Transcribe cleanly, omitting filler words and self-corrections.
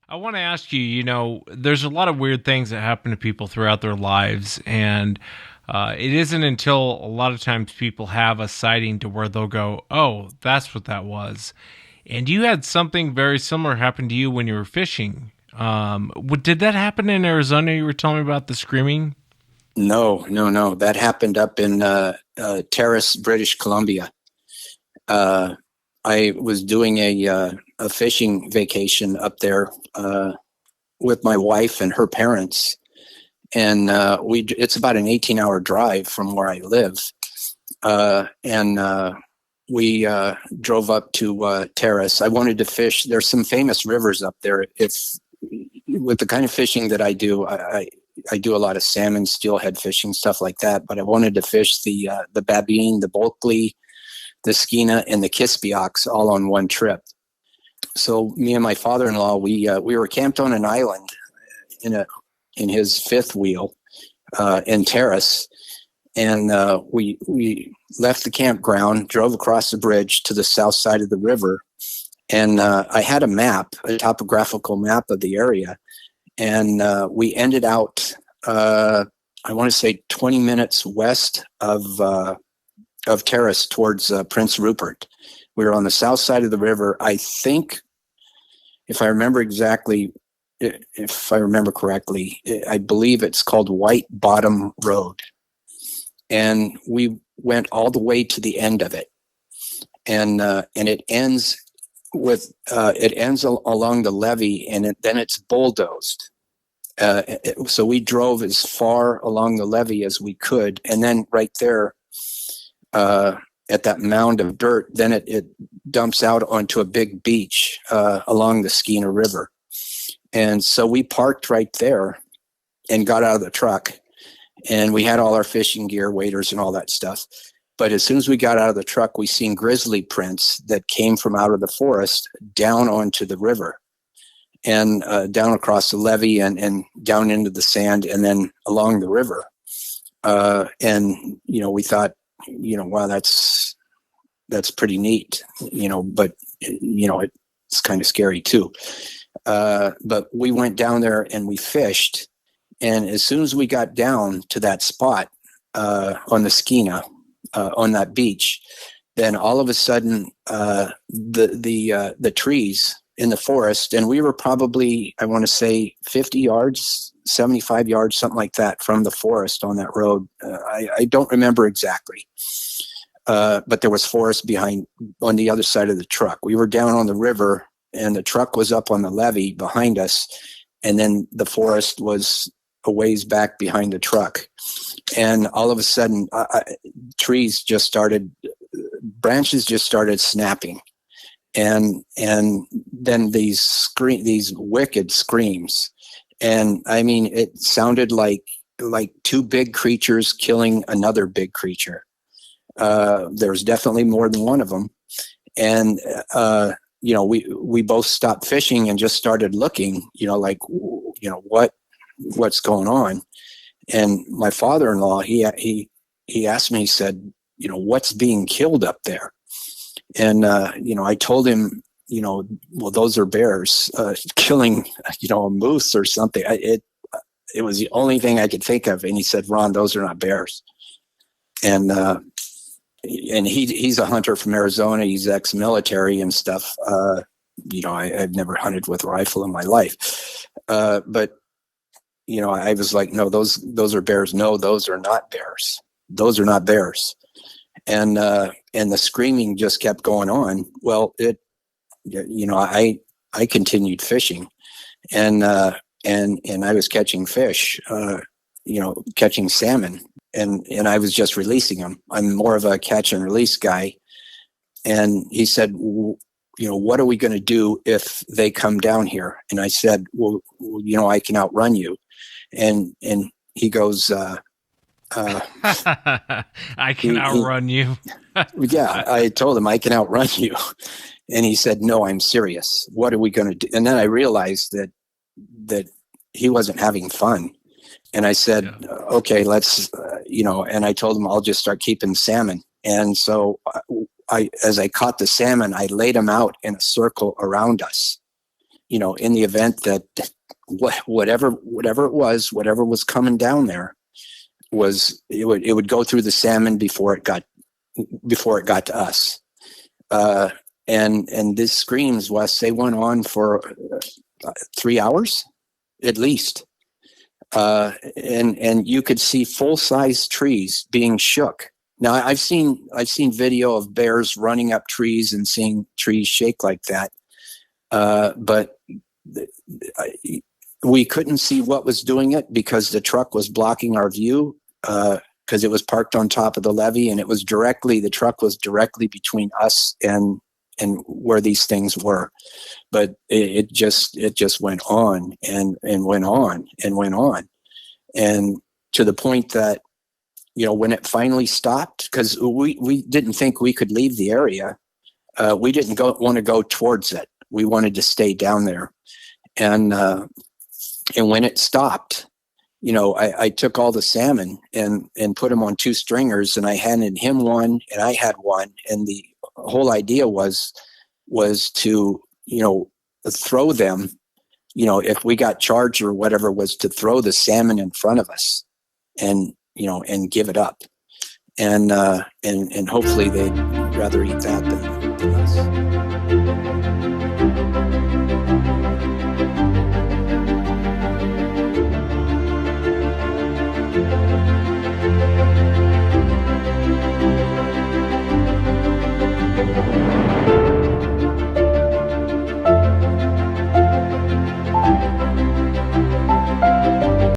I want to ask you, there's a lot of weird things that happen to people throughout their lives, and it isn't until a lot of times people have a sighting to where they'll go, oh, that's what that was. And you had something very similar happen to you when you were fishing. Did that happen in Arizona? You were telling me about the screaming? No, no, no. That happened up in Terrace, British Columbia. Uh, I was doing a fishing vacation up there with my wife and her parents, and it's about an 18-hour drive from where I live, and we drove up to Terrace. I wanted to fish. There's some famous rivers up there. It's with the kind of fishing that I do. I do a lot of salmon, steelhead fishing, stuff like that. But I wanted to fish the Babine, the Bulkley, the Skeena, and the Kispiox all on one trip. So me and my father-in-law, we were camped on an island in his fifth wheel in Terrace, and we left the campground, drove across the bridge to the south side of the river, and I had a map, a topographical map of the area, and we ended out, I want to say 20 minutes west of Terrace towards Prince Rupert. We were on the south side of the river. I think, if I remember correctly, I believe it's called White Bottom Road. And we went all the way to the end of it. And it ends along the levee, and then it's bulldozed. So we drove as far along the levee as we could, and then right there at that mound of dirt, then it dumps out onto a big beach along the Skeena River. And so we parked right there and got out of the truck, and we had all our fishing gear, waders, and all that stuff. But as soon as we got out of the truck, we seen grizzly prints that came from out of the forest down onto the river, and down across the levee and down into the sand, and then along the river. And we thought, wow, that's pretty neat, but it's kind of scary too. But we went down there and we fished, and as soon as we got down to that spot on the Skeena, on that beach, then all of a sudden the trees in the forest, and we were probably, I want to say 50 yards, 75 yards, something like that from the forest on that road. I don't remember exactly. But there was forest behind on the other side of the truck. We were down on the river, and the truck was up on the levee behind us, and then the forest was a ways back behind the truck. And all of a sudden, branches just started snapping, and then these wicked screams, and I mean, it sounded like two big creatures killing another big creature. There's definitely more than one of them. And, we both stopped fishing and just started looking, what's going on. And my father-in-law, he asked me, he said, what's being killed up there? And, I told him, well, those are bears, killing, a moose or something. It was the only thing I could think of. And he said, Ron, those are not bears. And he's a hunter from Arizona. He's ex-military and stuff. I've never hunted with a rifle in my life. But I was like, no, those are bears. No, those are not bears. Those are not bears. And the screaming just kept going on. Well, I continued fishing, and I was catching fish, catching salmon. And I was just releasing them. I'm more of a catch and release guy. And he said, what are we going to do if they come down here? And I said, well, I can outrun you. And he goes, I can outrun you. Yeah, I told him I can outrun you. And he said, no, I'm serious. What are we going to do? And then I realized that he wasn't having fun. And I said, yeah, okay, let's, and I told him I'll just start keeping salmon. And so as I caught the salmon, I laid them out in a circle around us. in the event that whatever was coming down there it would go through the salmon before it got to us. And this screams, Wes, they went on for 3 hours at least. And you could see full-size trees being shook. Now I've seen video of bears running up trees and seeing trees shake like that. But we couldn't see what was doing it because the truck was blocking our view, because it was parked on top of the levee, and the truck was directly between us and where these things were. But it just went on and went on and went on. And to the point that, when it finally stopped, because we didn't think we could leave the area, we didn't want to go towards it. We wanted to stay down there. And when it stopped, I took all the salmon and put them on 2 stringers, and I handed him one and I had one. And the whole idea was to, throw them, if we got charged or whatever, was to throw the salmon in front of us and give it up. And hopefully they'd rather eat that than us.